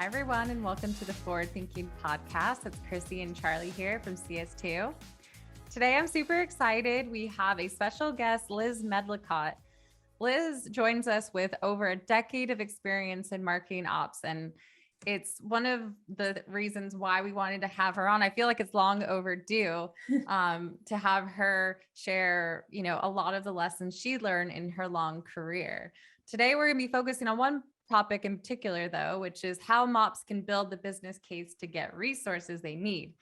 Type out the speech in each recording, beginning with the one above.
Hi, everyone, and welcome to the Forward Thinking Podcast. It's Chrissy and Charlie here from CS2. Today, I'm super excited. We have a special guest, Liz Medlicott. Liz joins us with over a decade of experience in marketing ops, and it's one of the reasons why we wanted to have her on. I feel like it's long overdue to have her share, a lot of the lessons she learned in her long career. Today, we're going to be focusing on one topic in particular, though, which is how MOPS can build the business case to get resources they need.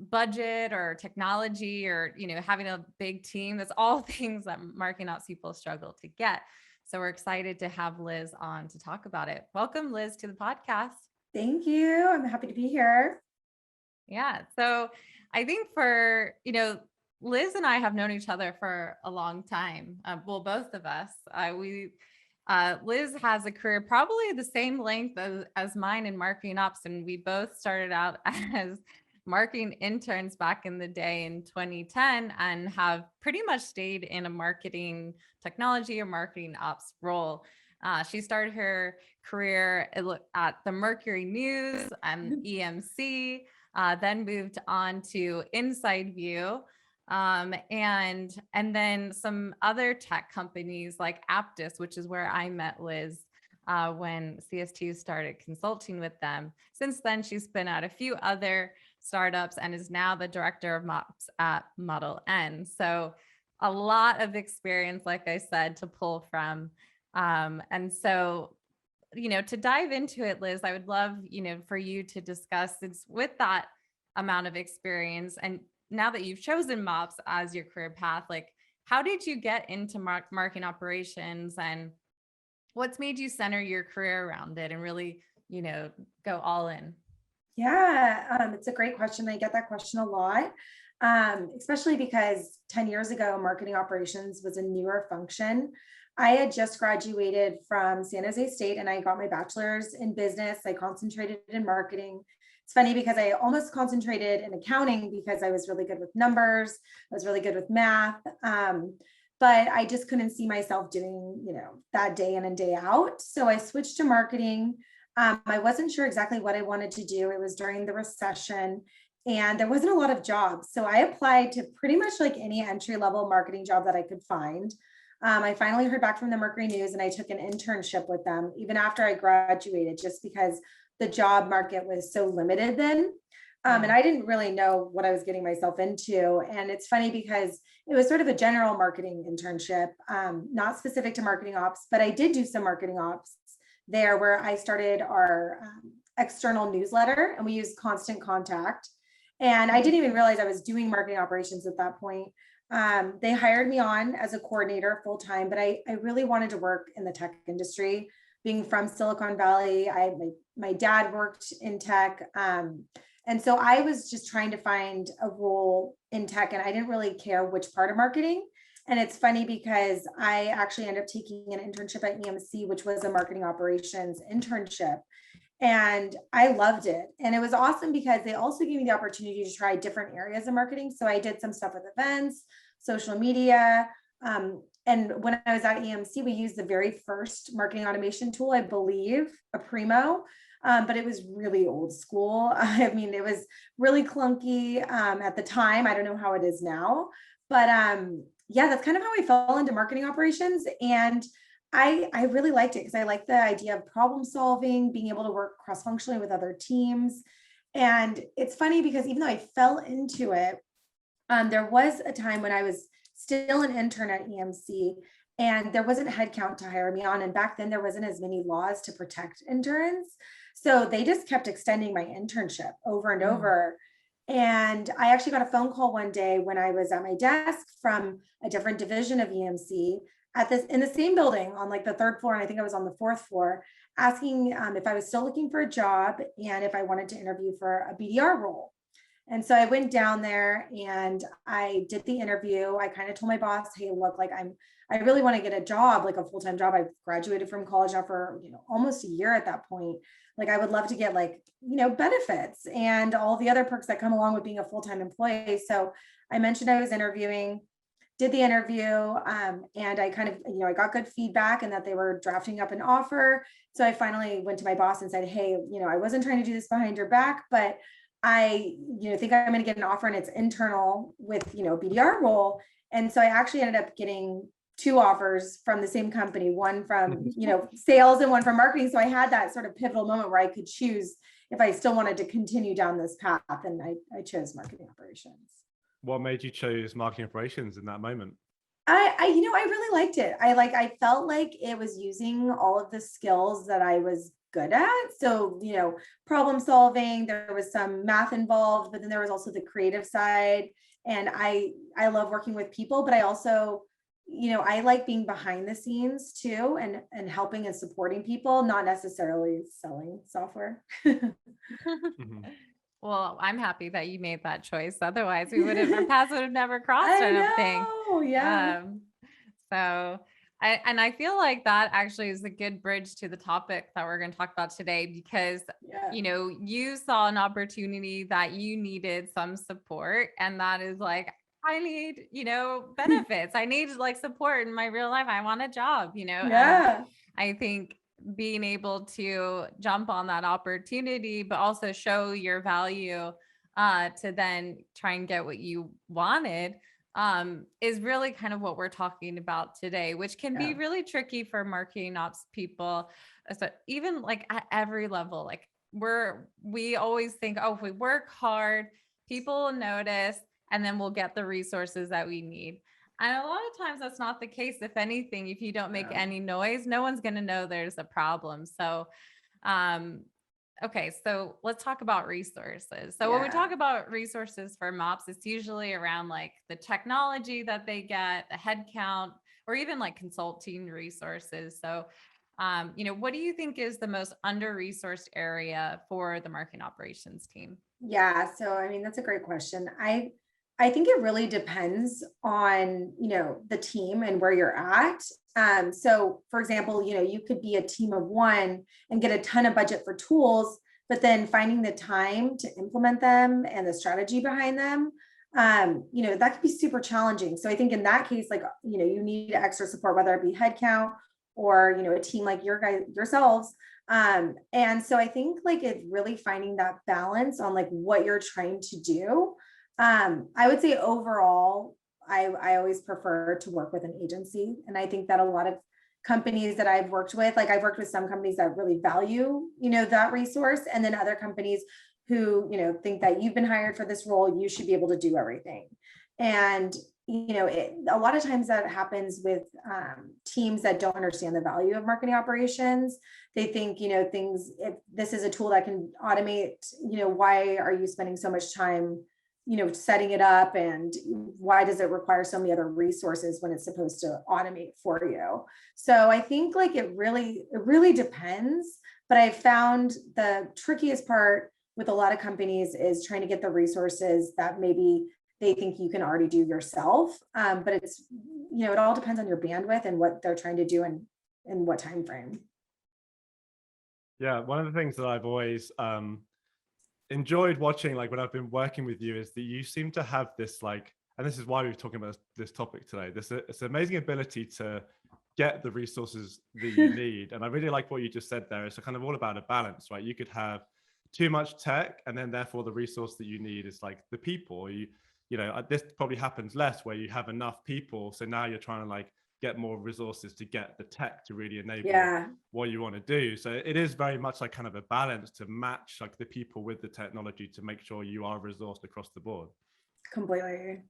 Budget or technology or, having a big team. That's all things that marketing ops people struggle to get. So we're excited to have Liz on to talk about it. Welcome, Liz, to the podcast. Thank you. I'm happy to be here. Yeah. So I think Liz and I have known each other for a long time. Both of us. Liz has a career probably the same length as mine in marketing ops, and we both started out as marketing interns back in the day in 2010 and have pretty much stayed in a marketing technology or marketing ops role. She started her career at the Mercury News and EMC, then moved on to Inside View, and then some other tech companies like Aptus, which is where I met Liz when CS2 started consulting with them. Since then, she's been at a few other startups and is now the director of MOPS at ModelN. So a lot of experience, like I said, to pull from. And so, to dive into it, Liz, I would love, for you to discuss, it's with that amount of experience. And now that you've chosen MOPS as your career path, like, how did you get into marketing operations, and what's made you center your career around it and really, go all in? Yeah, it's a great question. I get that question a lot, especially because 10 years ago, marketing operations was a newer function. I had just graduated from San Jose State and I got my bachelor's in business. I concentrated in marketing. It's funny because I almost concentrated in accounting because I was really good with numbers. I was really good with math. But I just couldn't see myself doing, that day in and day out. So I switched to marketing. I wasn't sure exactly what I wanted to do. It was during the recession and there wasn't a lot of jobs. So I applied to pretty much like any entry-level marketing job that I could find. I finally heard back from the Mercury News and I took an internship with them even after I graduated, just because the job market was so limited then. And I didn't really know what I was getting myself into. And it's funny because it was sort of a general marketing internship, not specific to marketing ops, but I did do some marketing ops there where I started our external newsletter and we used Constant Contact. And I didn't even realize I was doing marketing operations at that point. They hired me on as a coordinator full time, but I really wanted to work in the tech industry. Being from Silicon Valley, my dad worked in tech. And so I was just trying to find a role in tech and I didn't really care which part of marketing. And it's funny because I actually ended up taking an internship at EMC, which was a marketing operations internship. And I loved it. And it was awesome because they also gave me the opportunity to try different areas of marketing. So I did some stuff with events, social media. And when I was at EMC, we used the very first marketing automation tool, I believe, a Primo. But it was really old school. I mean, it was really clunky at the time. I don't know how it is now, but yeah, that's kind of how I fell into marketing operations. And I really liked it because I like the idea of problem solving, being able to work cross-functionally with other teams. And it's funny because even though I fell into it, there was a time when I was still an intern at EMC and there wasn't headcount to hire me on. And back then there wasn't as many laws to protect interns. So they just kept extending my internship over and over. And I actually got a phone call one day when I was at my desk from a different division of EMC in the same building on like the third floor. And I think I was on the fourth floor, asking if I was still looking for a job and if I wanted to interview for a BDR role. And so I went down there and I did the interview. I kind of told my boss, hey, look, like I really want to get a job, like a full-time job. I've graduated from college now for, almost a year at that point. Like I would love to get like, benefits and all the other perks that come along with being a full-time employee. So I mentioned I was interviewing, did the interview, and I kind of, I got good feedback and that they were drafting up an offer. So I finally went to my boss and said, hey, I wasn't trying to do this behind your back, but I, think I'm going to get an offer and it's internal with, BDR role. And so I actually ended up getting two offers from the same company, one from, sales and one from marketing. So I had that sort of pivotal moment where I could choose if I still wanted to continue down this path. And I chose marketing operations. What made you choose marketing operations in that moment? I really liked it. I felt like it was using all of the skills that I was good at. So, problem solving, there was some math involved, but then there was also the creative side. And I love working with people, but I also, I like being behind the scenes too, and helping and supporting people, not necessarily selling software. Well, I'm happy that you made that choice. Otherwise, our paths would have never crossed, I don't think. Yeah. So I feel like that actually is a good bridge to the topic that we're going to talk about today, because, you saw an opportunity that you needed some support, and that is like, I need, benefits. I need like support in my real life. I want a job, Yeah. And I think being able to jump on that opportunity, but also show your value to then try and get what you wanted is really kind of what we're talking about today, which can be really tricky for marketing ops people. So even like at every level, like we always think, oh, if we work hard, people will notice, and then we'll get the resources that we need. And a lot of times that's not the case. If anything, if you don't make any noise, no one's going to know there's a problem. So, okay, so let's talk about resources. So when we talk about resources for MOPS, it's usually around like the technology that they get, the headcount, or even like consulting resources. So, what do you think is the most under-resourced area for the marketing operations team? Yeah. So, that's a great question. I think it really depends on, the team and where you're at. So for example, you could be a team of one and get a ton of budget for tools, but then finding the time to implement them and the strategy behind them, that could be super challenging. So I think in that case, like, you need extra support, whether it be headcount or, a team like yourselves. And so I think like it's really finding that balance on like what you're trying to do. I would say overall, I always prefer to work with an agency. And I think that a lot of companies that I've worked with, like I've worked with some companies that really value, that resource, and then other companies who, think that you've been hired for this role, you should be able to do everything. And, a lot of times that happens with teams that don't understand the value of marketing operations. They think, things, if this is a tool that can automate, why are you spending so much time setting it up, and why does it require so many other resources when it's supposed to automate for you? So I think like it really depends, but I found the trickiest part with a lot of companies is trying to get the resources that maybe they think you can already do yourself. But it's, it all depends on your bandwidth and what they're trying to do and in what time frame. Yeah, one of the things that I've always enjoyed watching, like when I've been working with you, is that you seem to have this like, and this is why we're talking about this topic today, this amazing ability to get the resources that you need. And I really like what you just said there. It's kind of all about a balance, right? You could have too much tech, and then therefore the resource that you need is like the people. This probably happens less where you have enough people, so now you're trying to like get more resources to get the tech to really enable what you want to do. So it is very much like kind of a balance to match like the people with the technology to make sure you are resourced across the board. Completely.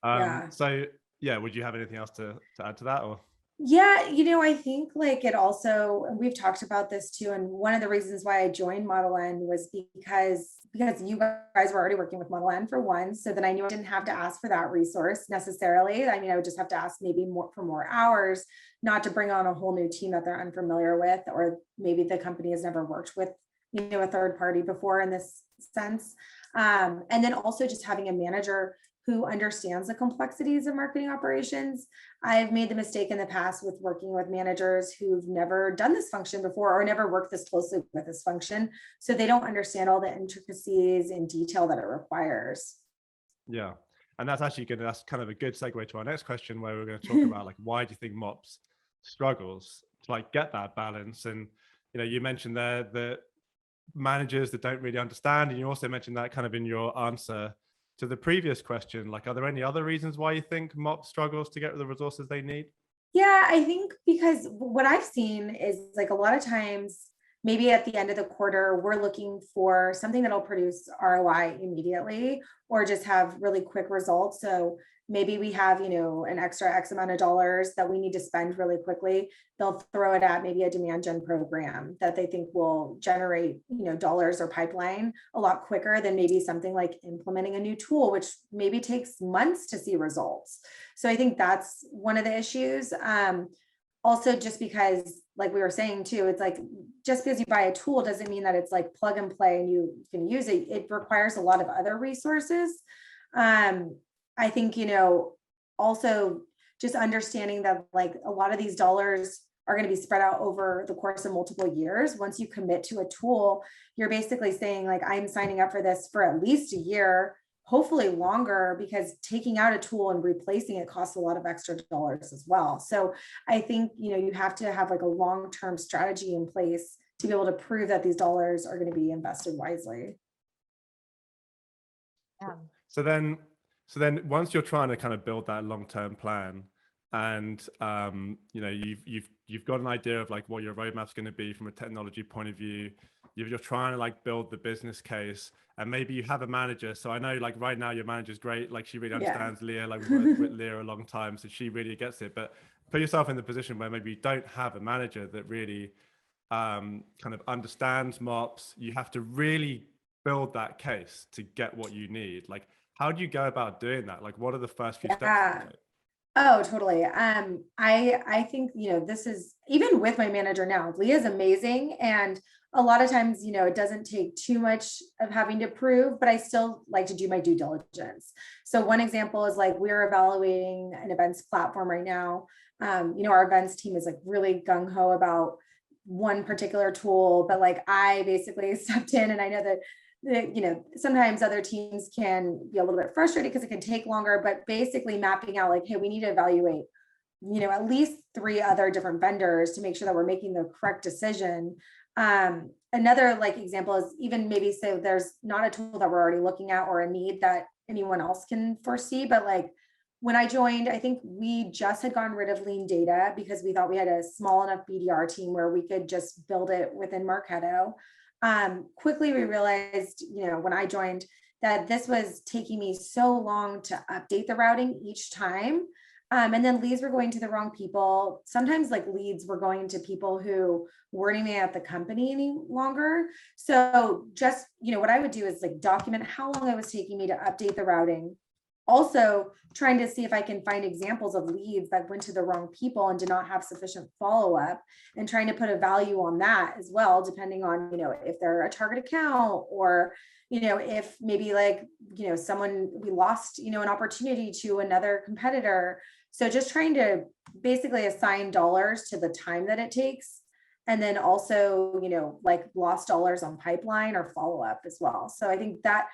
So would you have anything else to add to that, or? Yeah, I think like it also, and we've talked about this too, and one of the reasons why I joined ModelN was because you guys were already working with ModelN for one, so then I knew I didn't have to ask for that resource necessarily. I would just have to ask maybe more hours, not to bring on a whole new team that they're unfamiliar with, or maybe the company has never worked with, a third party before in this sense. And then also just having a manager who understands the complexities of marketing operations. I've made the mistake in the past with working with managers who've never done this function before or never worked this closely with this function. So they don't understand all the intricacies and detail that it requires. Yeah. And that's actually that's kind of a good segue to our next question, where we're going to talk about like, why do you think MOPS struggles to like get that balance? And, you mentioned there that managers that don't really understand, and you also mentioned that kind of in your answer to the previous question. Like, are there any other reasons why you think MOPS struggles to get the resources they need? Yeah, I think because what I've seen is like a lot of times, maybe at the end of the quarter, we're looking for something that'll produce ROI immediately or just have really quick results. So maybe we have, an extra X amount of dollars that we need to spend really quickly. They'll throw it at maybe a demand gen program that they think will generate, dollars or pipeline a lot quicker than maybe something like implementing a new tool, which maybe takes months to see results. So I think that's one of the issues. Also, just because, like we were saying too, it's like, just because you buy a tool doesn't mean that it's like plug and play and you can use it. It requires a lot of other resources. I think, also just understanding that like a lot of these dollars are going to be spread out over the course of multiple years. Once you commit to a tool, you're basically saying like, I'm signing up for this for at least a year, hopefully longer, because taking out a tool and replacing it costs a lot of extra dollars as well. So I think, you have to have like a long-term strategy in place to be able to prove that these dollars are going to be invested wisely. Yeah. So then once you're trying to kind of build that long-term plan, and you've got an idea of like what your roadmap's going to be from a technology point of view, you're trying to like build the business case, and maybe you have a manager. So I know like right now your manager's great, like she really understands Leah, like we've worked with Leah a long time, so she really gets it. But put yourself in the position where maybe you don't have a manager that really kind of understands MOPS. You have to really build that case to get what you need. Like, how do you go about doing that? Like, what are the first few steps you take? Oh, totally. I think, this is even with my manager now, Leah's amazing. And a lot of times, it doesn't take too much of having to prove, but I still like to do my due diligence. So one example is like, we're evaluating an events platform right now. Our events team is like really gung ho about one particular tool, but like I basically stepped in, and I know that sometimes other teams can be a little bit frustrated because it can take longer, but basically mapping out like, hey, we need to evaluate, at least 3 other different vendors to make sure that we're making the correct decision. Another like example is even maybe say there's not a tool that we're already looking at or a need that anyone else can foresee, but like when I joined, I think we just had gotten rid of lean data because we thought we had a small enough BDR team where we could just build it within Marketo. Quickly we realized, when I joined, that this was taking me so long to update the routing each time. And then leads were going to the wrong people. Sometimes like leads were going to people who weren't even at the company any longer. So just, what I would do is like document how long it was taking me to update the routing. Also trying to see if I can find examples of leads that went to the wrong people and did not have sufficient follow-up, and trying to put a value on that as well, depending on, if they're a target account or, if maybe like, someone we lost, an opportunity to another competitor. So just trying to basically assign dollars to the time that it takes. And then also, like lost dollars on pipeline or follow-up as well. So I think that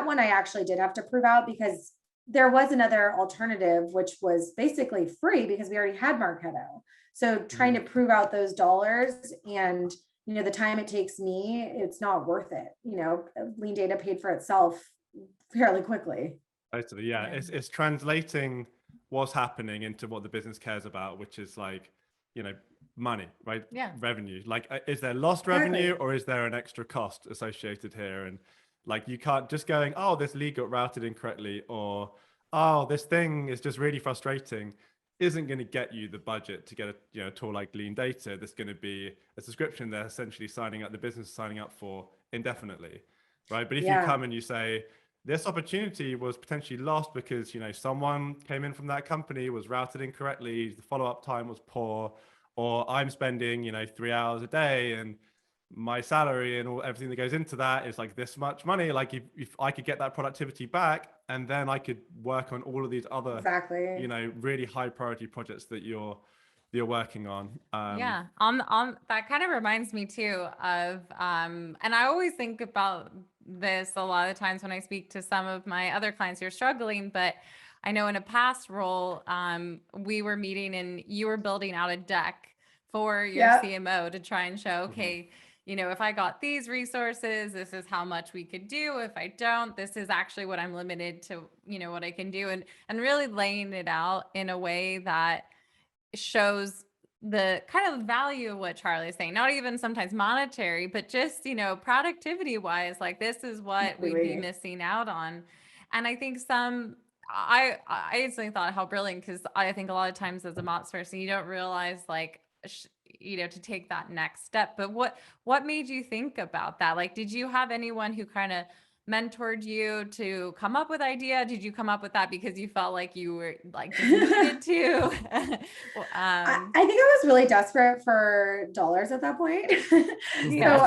one I actually did have to prove out, because there was another alternative, which was basically free because we already had Marketo. So trying to prove out those dollars and, the time it takes me, it's not worth it. Lean data paid for itself fairly quickly. Totally, yeah. It's translating what's happening into what the business cares about, which is like, money, right? Yeah. Revenue. Like, is there lost revenue or is there an extra cost associated here? And like, you can't just going, oh, this lead got routed incorrectly, or, oh, this thing is just really frustrating, isn't going to get you the budget to get a tool like Lean Data. There's going to be a subscription they're essentially the business signing up for indefinitely, right? But if you come and you say, this opportunity was potentially lost because, someone came in from that company, was routed incorrectly, the follow-up time was poor, or I'm spending, 3 hours a day and my salary and everything that goes into that is like this much money. Like if I could get that productivity back, and then I could work on all of these other, really high priority projects that you're working on. On that kind of reminds me too of, and I always think about this a lot of times when I speak to some of my other clients who are struggling, but I know in a past role, we were meeting and you were building out a deck for your Yep. CMO to try and show, okay, you know, if I got these resources, this is how much we could do. If I don't, this is actually what I'm limited to, you know, what I can do. And really laying it out in a way that shows the kind of value of what Charlie is saying, not even sometimes monetary, but just, you know, productivity wise, like this is what we'd be missing out on. And I think I instantly thought how brilliant, because I think a lot of times as a MOPS person, you don't realize like, you know, to take that next step. But what made you think about that? Like, did you have anyone who kind of mentored you to come up with idea? Did you come up with that because you felt like you were like just needed to? Well, I think I was really desperate for dollars at that point. Yeah.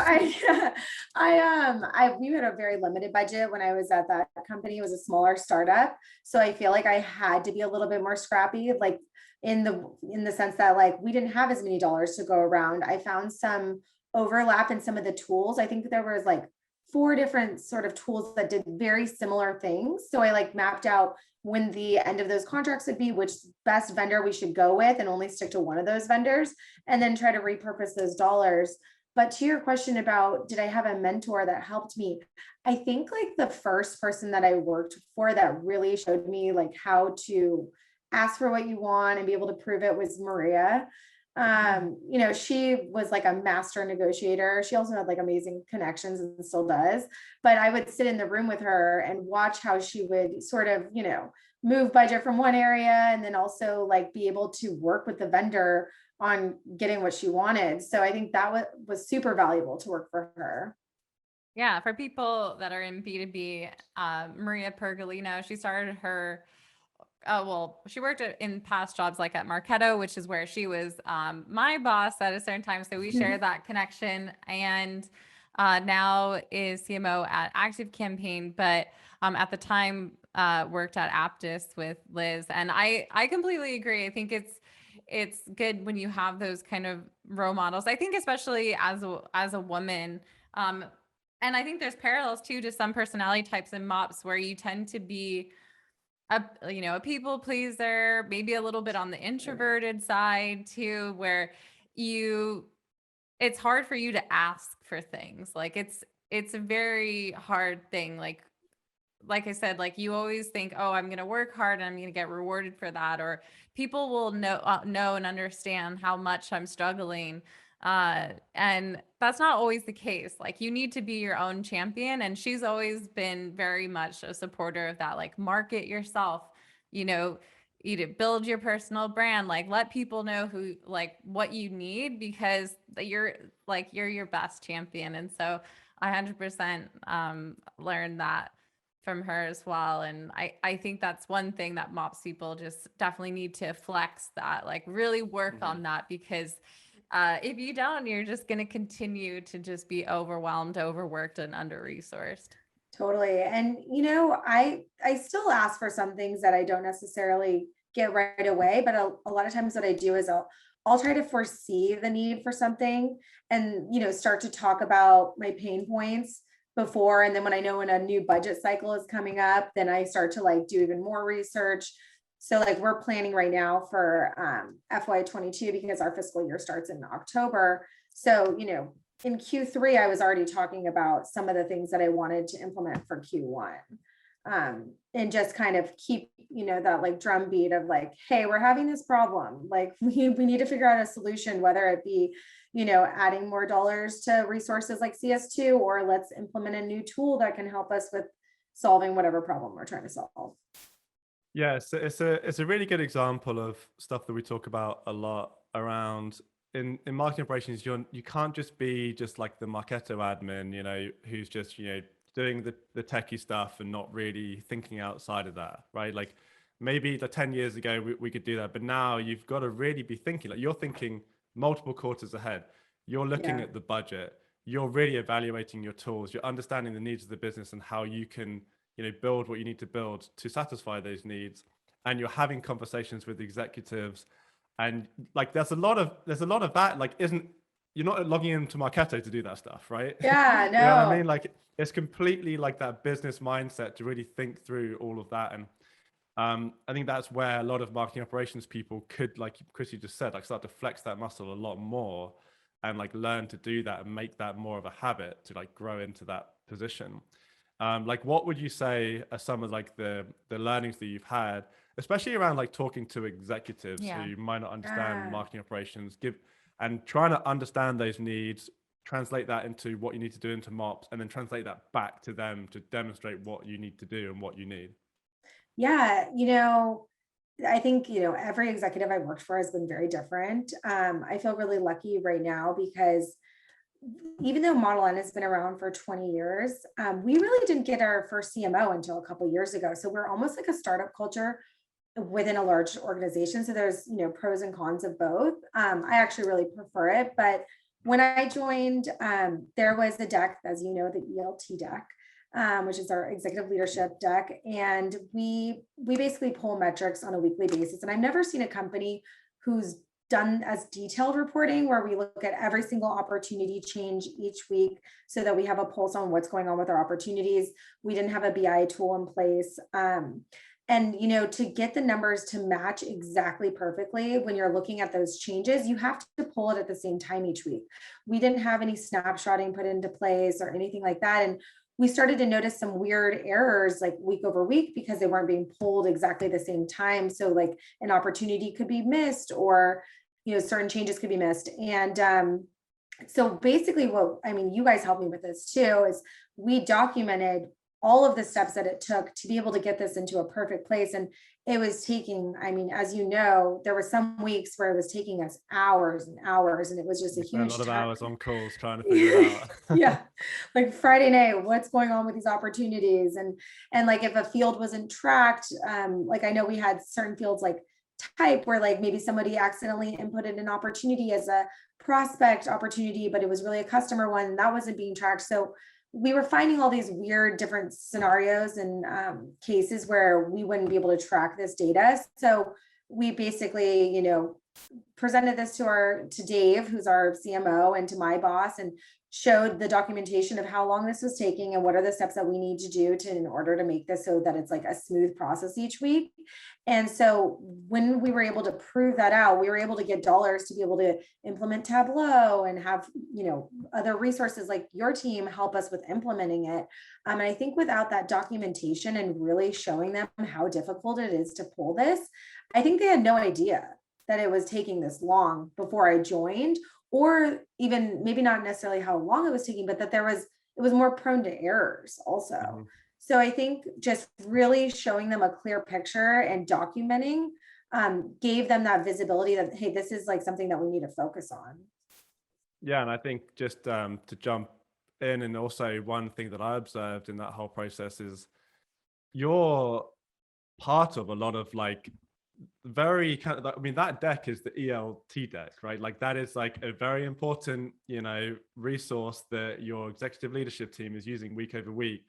So we had a very limited budget when I was at that company. It was a smaller startup. So I feel like I had to be a little bit more scrappy, like in the sense that like we didn't have as many dollars to go around. I found some overlap in some of the tools. I think there was like 4 different sort of tools that did very similar things. So I like mapped out when the end of those contracts would be, which best vendor we should go with, and only stick to one of those vendors, and then try to repurpose those dollars. But to your question about, did I have a mentor that helped me? I think like the first person that I worked for that really showed me like how to ask for what you want and be able to prove it was Maria. You know, she was like a master negotiator. She also had like amazing connections and still does. But I would sit in the room with her and watch how she would sort of, you know, move budget from one area and then also like be able to work with the vendor on getting what she wanted. So I think that was super valuable to work for her. Yeah, for people that are in B2B, Maria Pergolino, she started her she worked in past jobs like at Marketo, which is where she was my boss at a certain time. So we share that connection, and now is CMO at Active Campaign, but at the time worked at Aptus with Liz. And I completely agree. I think it's good when you have those kind of role models. I think especially as a woman, and I think there's parallels too to some personality types in MOPS where you tend to be a people pleaser, maybe a little bit on the introverted side too, where it's hard for you to ask for things. Like it's a very hard thing. Like I said, like you always think, oh, I'm going to work hard and I'm going to get rewarded for that. Or people will know and understand how much I'm struggling. And that's not always the case. Like you need to be your own champion. And she's always been very much a supporter of that. Like market yourself, build your personal brand, like let people know what you need, because you're your best champion. And so I 100% learned that from her as well. And I think that's one thing that MOPS people just definitely need to flex, that like really work on that, because if you don't, you're just going to continue to just be overwhelmed, overworked, and under-resourced. Totally. And, I still ask for some things that I don't necessarily get right away, but a lot of times what I do is I'll try to foresee the need for something and, start to talk about my pain points before. And then when I know when a new budget cycle is coming up, then I start to like do even more research. So like we're planning right now for FY22 because our fiscal year starts in October. So, in Q3, I was already talking about some of the things that I wanted to implement for Q1. And just kind of keep, that like drumbeat of like, hey, we're having this problem. Like we need to figure out a solution, whether it be, adding more dollars to resources like CS2, or let's implement a new tool that can help us with solving whatever problem we're trying to solve. Yeah, so it's a really good example of stuff that we talk about a lot around in marketing operations. You can't just be just like the Marketo admin, who's just doing the techie stuff and not really thinking outside of that, right? Like maybe 10 years ago we could do that, but now you've got to really be thinking, like you're thinking multiple quarters ahead. You're looking at the budget. You're really evaluating your tools. You're understanding the needs of the business and how you can build what you need to build to satisfy those needs. And you're having conversations with executives, and like there's a lot of that like isn't you're not logging into Marketo to do that stuff, right? Yeah, You know what I no. mean? Like it's completely like that business mindset to really think through all of that. And I think that's where a lot of marketing operations people could, like Chrissy just said, like start to flex that muscle a lot more and like learn to do that and make that more of a habit to like grow into that position. Like what would you say are some of like the learnings that you've had, especially around like talking to executives Yeah. who might not understand Yeah. marketing operations, and trying to understand those needs, translate that into what you need to do into MOPS, and then translate that back to them to demonstrate what you need to do and what you need. Yeah, I think, every executive I've worked for has been very different. I feel really lucky right now because even though ModelN has been around for 20 years, we really didn't get our first CMO until a couple years ago. So we're almost like a startup culture within a large organization. So there's, pros and cons of both. I actually really prefer it. But when I joined, there was a deck, as you know, the ELT deck, which is our executive leadership deck. And we basically pull metrics on a weekly basis. And I've never seen a company who's done as detailed reporting where we look at every single opportunity change each week so that we have a pulse on what's going on with our opportunities. We didn't have a BI tool in place. And to get the numbers to match exactly perfectly when you're looking at those changes, you have to pull it at the same time each week. We didn't have any snapshotting put into place or anything like that. And we started to notice some weird errors like week over week because they weren't being pulled exactly the same time. So like an opportunity could be missed or certain changes could be missed. And so basically you guys helped me with this too, is we documented all of the steps that it took to be able to get this into a perfect place. And it was taking, as there were some weeks where it was taking us hours and hours, and it was just a huge A lot of time. hours on calls trying to figure it out. Yeah, like Friday night, what's going on with these opportunities? And like if a field wasn't tracked, like I know we had certain fields like type where like maybe somebody accidentally inputted an opportunity as a prospect opportunity, but it was really a customer one, and that wasn't being tracked. So we were finding all these weird different scenarios and cases where we wouldn't be able to track this data. So we basically, presented this to Dave, who's our CMO, and to my boss, and showed the documentation of how long this was taking and what are the steps that we need to do in order to make this so that it's like a smooth process each week. And so when we were able to prove that out, we were able to get dollars to be able to implement Tableau and have, other resources like your team help us with implementing it. And I think without that documentation and really showing them how difficult it is to pull this, I think they had no idea that it was taking this long before I joined, or even maybe not necessarily how long it was taking, but that it was more prone to errors also. Mm-hmm. So I think just really showing them a clear picture and documenting gave them that visibility that, hey, this is like something that we need to focus on. Yeah, and I think just to jump in, and also one thing that I observed in that whole process is you're part of a lot of like very kind of, that deck is the ELT deck, right? Like that is like a very important, resource that your executive leadership team is using week over week.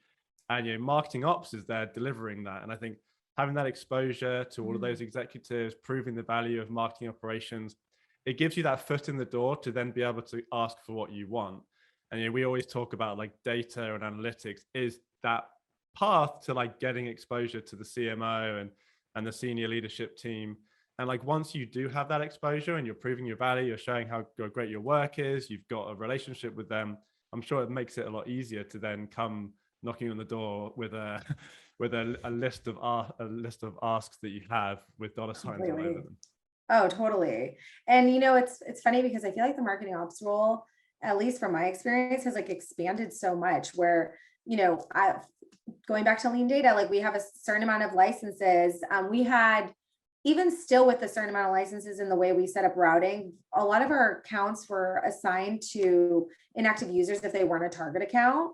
And, marketing ops is there delivering that. And I think having that exposure to all of those executives, proving the value of marketing operations, it gives you that foot in the door to then be able to ask for what you want. And, we always talk about like data and analytics is that path to like getting exposure to the CMO and the senior leadership team. And like, once you do have that exposure and you're proving your value, you're showing how great your work is, you've got a relationship with them, I'm sure it makes it a lot easier to then come knocking on the door with a list of asks that you have with dollar signs all over them. Oh, totally. And it's funny because I feel like the marketing ops role, at least from my experience, has like expanded so much where, going back to lean data, like we have a certain amount of licenses. We had, even still with the certain amount of licenses and the way we set up routing, a lot of our accounts were assigned to inactive users if they weren't a target account.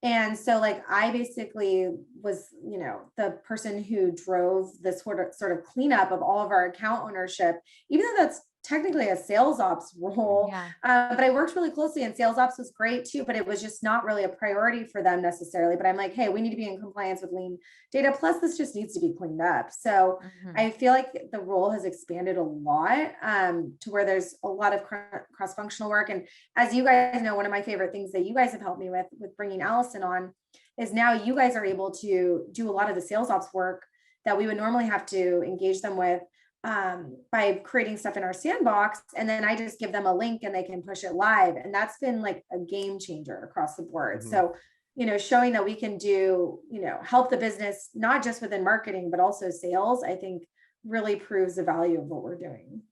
And so like I basically was, the person who drove this sort of cleanup of all of our account ownership, even though that's technically a sales ops role. Yeah. But I worked really closely, and sales ops was great too, but it was just not really a priority for them necessarily. But I'm like, hey, we need to be in compliance with lean data. Plus, this just needs to be cleaned up. So Mhm. I feel like the role has expanded a lot, to where there's a lot of cross-functional work. And as you guys know, one of my favorite things that you guys have helped me with bringing Allison on, is now you guys are able to do a lot of the sales ops work that we would normally have to engage them with, by creating stuff in our sandbox. And then I just give them a link and they can push it live. And that's been like a game changer across the board. Mhm. So, showing that we can do, help the business, not just within marketing, but also sales, I think really proves the value of what we're doing.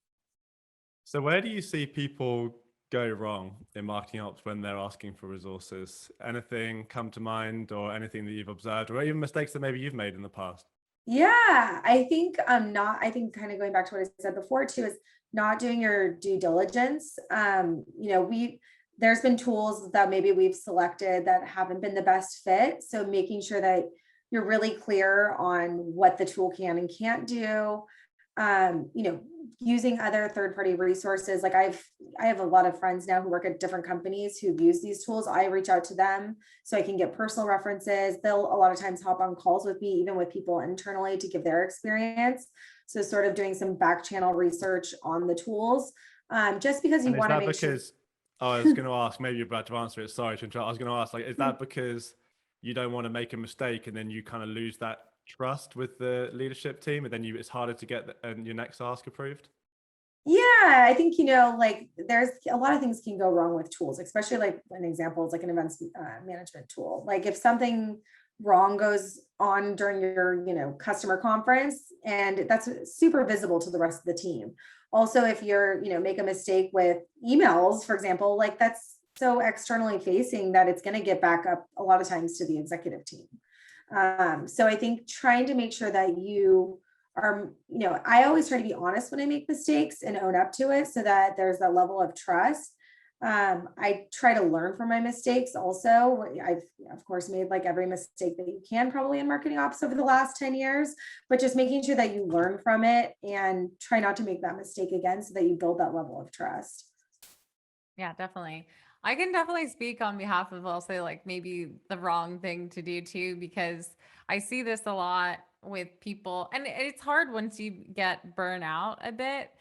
So where do you see people go wrong in marketing ops when they're asking for resources? Anything come to mind, or anything that you've observed, or even mistakes that maybe you've made in the past? Yeah, I think I think kind of going back to what I said before too, is not doing your due diligence. There's been tools that maybe we've selected that haven't been the best fit. So making sure that you're really clear on what the tool can and can't do. um, you know, Using other third-party resources. Like I have a lot of friends now who work at different companies who've used these tools. I reach out to them so I can get personal references. They'll a lot of times hop on calls with me, even with people internally, to give their experience. So sort of doing some back channel research on the tools, just because you And is want to that make sure. because, oh, I was going to ask, maybe you're about to answer it. Sorry to interrupt. I was going to ask, like, is that because you don't want to make a mistake and then you kind of lose that trust with the leadership team, and then it's harder to get your next ask approved? Yeah, I think, like there's a lot of things can go wrong with tools, especially like an example is like an events management tool. Like if something wrong goes on during your, customer conference, and that's super visible to the rest of the team. Also, if you're, make a mistake with emails, for example, like that's so externally facing that it's going to get back up a lot of times to the executive team. So I think trying to make sure that you are, I always try to be honest when I make mistakes and own up to it so that there's that level of trust. I try to learn from my mistakes also. I've, of course, made like every mistake that you can probably in marketing ops over the last 10 years, but just making sure that you learn from it and try not to make that mistake again so that you build that level of trust. Yeah, definitely. I can definitely speak on behalf of also like maybe the wrong thing to do too, because I see this a lot with people, and it's hard once you get burnout a bit.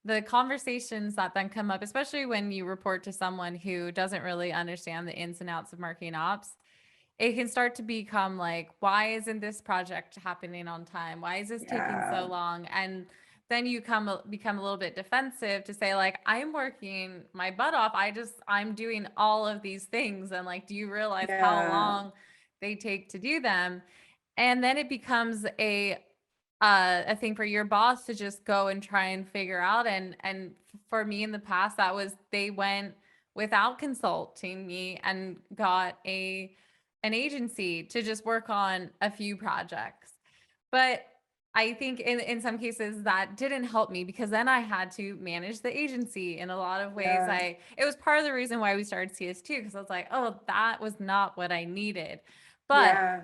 The conversations that then come up, especially when you report to someone who doesn't really understand the ins and outs of marketing ops, it can start to become like, why isn't this project happening on time? Why is this taking so Yeah. long? And then you become a little bit defensive to say like, I'm working my butt off. I'm doing all of these things. And like, do you realize how Yeah. long they take to do them? And then it becomes a thing for your boss to just go and try and figure out. And for me in the past, that was, they went without consulting me and got an agency to just work on a few projects. But I think in some cases that didn't help me, because then I had to manage the agency in a lot of ways. Yeah. It was part of the reason why we started CS2, because I was like, oh, that was not what I needed. But Yeah.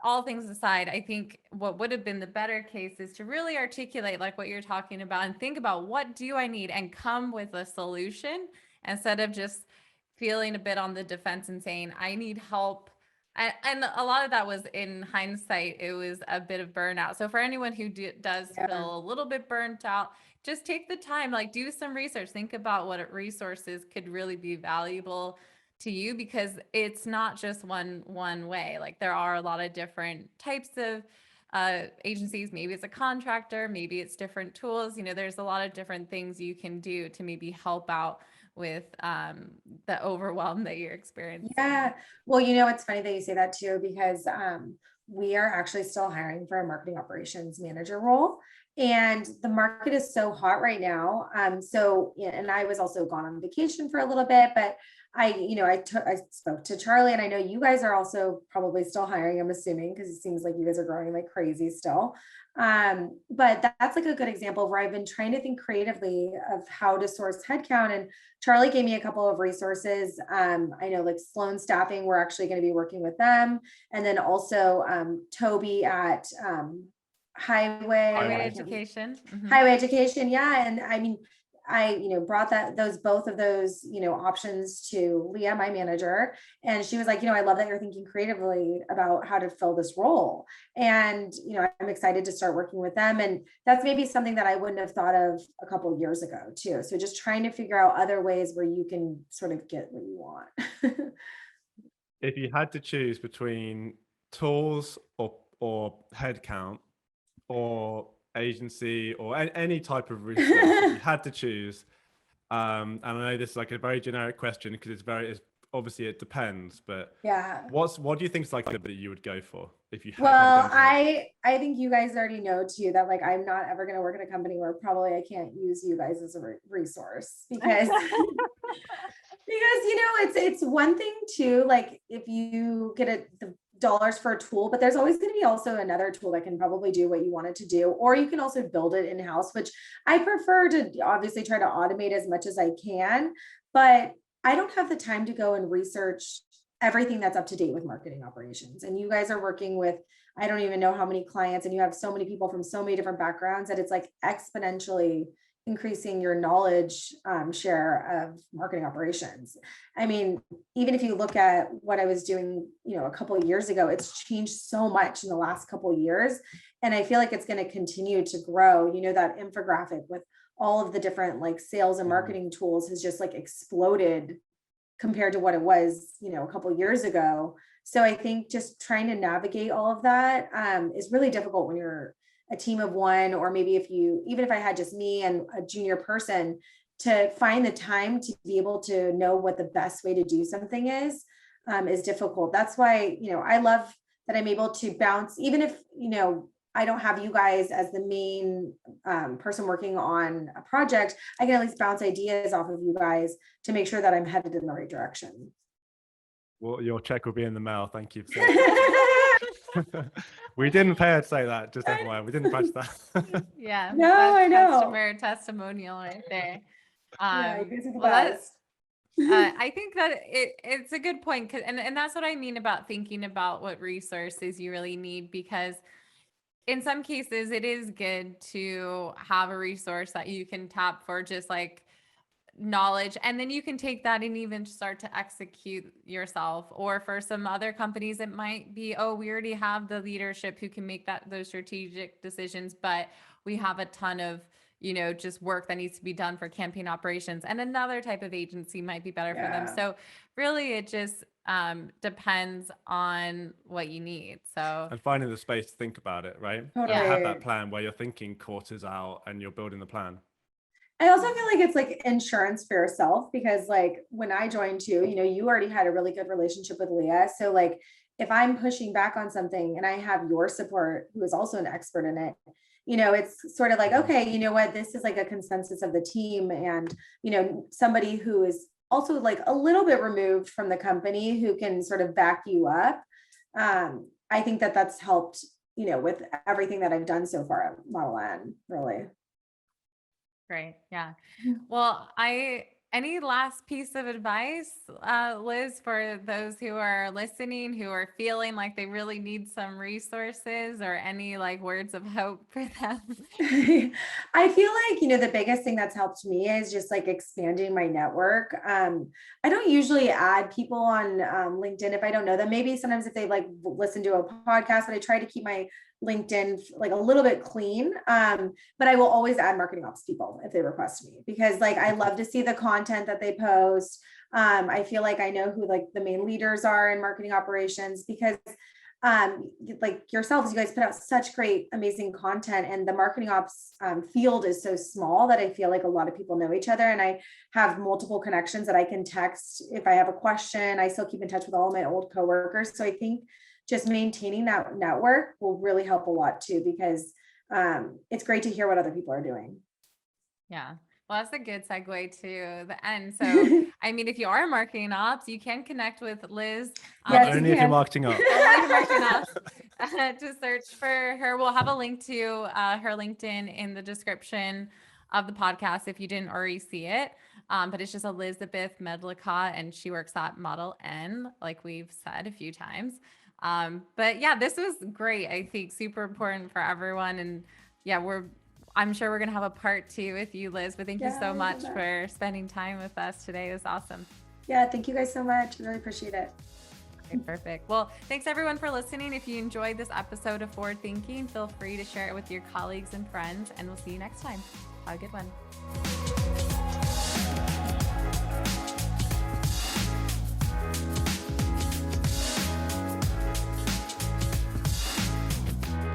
all things aside, I think what would have been the better case is to really articulate like what you're talking about and think about, what do I need, and come with a solution instead of just feeling a bit on the defense and saying, I need help. And a lot of that was, in hindsight, it was a bit of burnout. So for anyone who does Yeah. feel a little bit burnt out, just take the time, like do some research, think about what resources could really be valuable to you, because it's not just one way. Like there are a lot of different types of agencies. Maybe it's a contractor, maybe it's different tools. There's a lot of different things you can do to maybe help out with the overwhelm that you're experiencing. Yeah. Well, it's funny that you say that too, because we are actually still hiring for a marketing operations manager role. And the market is so hot right now. So, yeah, and I was also gone on vacation for a little bit, but I spoke to Charlie, and I know you guys are also probably still hiring, I'm assuming, because it seems like you guys are growing like crazy still. But that's like a good example where I've been trying to think creatively of how to source headcount. And Charlie gave me a couple of resources. I know like Sloan Staffing, we're actually going to be working with them. And then also Toby at highway Highway Highway education. Mhm. highway education. Yeah. And I mean, I, brought both of those, options to Leah, my manager. And she was like, I love that you're thinking creatively about how to fill this role. And, I'm excited to start working with them. And that's maybe something that I wouldn't have thought of a couple of years ago too. So just trying to figure out other ways where you can sort of get what you want. If you had to choose between tools or headcount or agency or any type of resource, if you had to choose, and I know this is like a very generic question because it's obviously it depends, but Yeah. what do you think is like that you would go for if you had Well, to go into I think you guys already know too that like I'm not ever going to work in a company where probably I can't use you guys as a resource because it's one thing too, like if you get the dollars for a tool, but there's always going to be also another tool that can probably do what you want it to do, or you can also build it in-house, which I prefer to obviously try to automate as much as I can, but I don't have the time to go and research everything that's up to date with marketing operations. And you guys are working with, I don't even know how many clients, and you have so many people from so many different backgrounds that it's like exponentially increasing your knowledge share of marketing operations. I mean, even if you look at what I was doing, a couple of years ago, it's changed so much in the last couple of years. And I feel like it's going to continue to grow. That infographic with all of the different like sales and marketing tools has just like exploded compared to what it was, a couple of years ago. So I think just trying to navigate all of that is really difficult when you're a team of one, or maybe even if I had just me and a junior person, to find the time to be able to know what the best way to do something is difficult. That's why, I love that I'm able to bounce, even if, I don't have you guys as the main person working on a project, I can at least bounce ideas off of you guys to make sure that I'm headed in the right direction. Well, your check will be in the mail. Thank you. We didn't pay her to say that, just FYI. We didn't press that. Yeah. No, I know. Customer testimonial right there. Yeah, you guys are the Well, best. I think that it's a good point, and that's what I mean about thinking about what resources you really need, because in some cases it is good to have a resource that you can tap for just like knowledge, and then you can take that and even start to execute yourself. Or for some other companies it might be, oh, we already have the leadership who can make those strategic decisions, but we have a ton of just work that needs to be done for campaign operations, and another type of agency might be better for them. So really it just depends on what you need. So and finding the space to think about it, right? Totally. And have that plan where you're thinking quarters out and you're building the plan. I also feel like it's like insurance for yourself, because like when I joined too, you already had a really good relationship with Leah. So like if I'm pushing back on something and I have your support, who is also an expert in it, it's sort of like, okay, you know what, this is like a consensus of the team, and, somebody who is also like a little bit removed from the company who can sort of back you up. I think that that's helped, with everything that I've done so far at ModelN, really. great. Yeah. Well, any last piece of advice, Liz, for those who are listening, who are feeling like they really need some resources, or any like words of hope for them? I feel like, the biggest thing that's helped me is just like expanding my network. I don't usually add people on LinkedIn if I don't know them. Maybe sometimes if they like listen to a podcast, but I try to keep my LinkedIn like a little bit clean. But I will always add marketing ops people if they request me, because like I love to see the content that they post. I feel like I know who like the main leaders are in marketing operations, because like yourselves, you guys put out such great, amazing content, and the marketing ops field is so small that I feel like a lot of people know each other, and I have multiple connections that I can text if I have a question. I still keep in touch with all my old coworkers. So I think just maintaining that network will really help a lot too, because it's great to hear what other people are doing. Yeah. Well, that's a good segue to the end. So, I mean, if you are marketing ops, you can connect with Liz. Yes, only if you're marketing ops. Only marketing ops. To search for her. We'll have a link to her LinkedIn in the description of the podcast if you didn't already see it. But it's just Elizabeth Medlicott, and she works at ModelN, like we've said a few times. But yeah, this was great. I think super important for everyone. And yeah, I'm sure we're going to have a part 2 with you, Liz, but thank you Yeah, so I would much love that. for spending time with us today. It was awesome. Yeah, thank you guys so much. Really appreciate it. Okay, perfect. Well, thanks everyone for listening. If you enjoyed this episode of Forward Thinking, feel free to share it with your colleagues and friends, and we'll see you next time. Have a good one.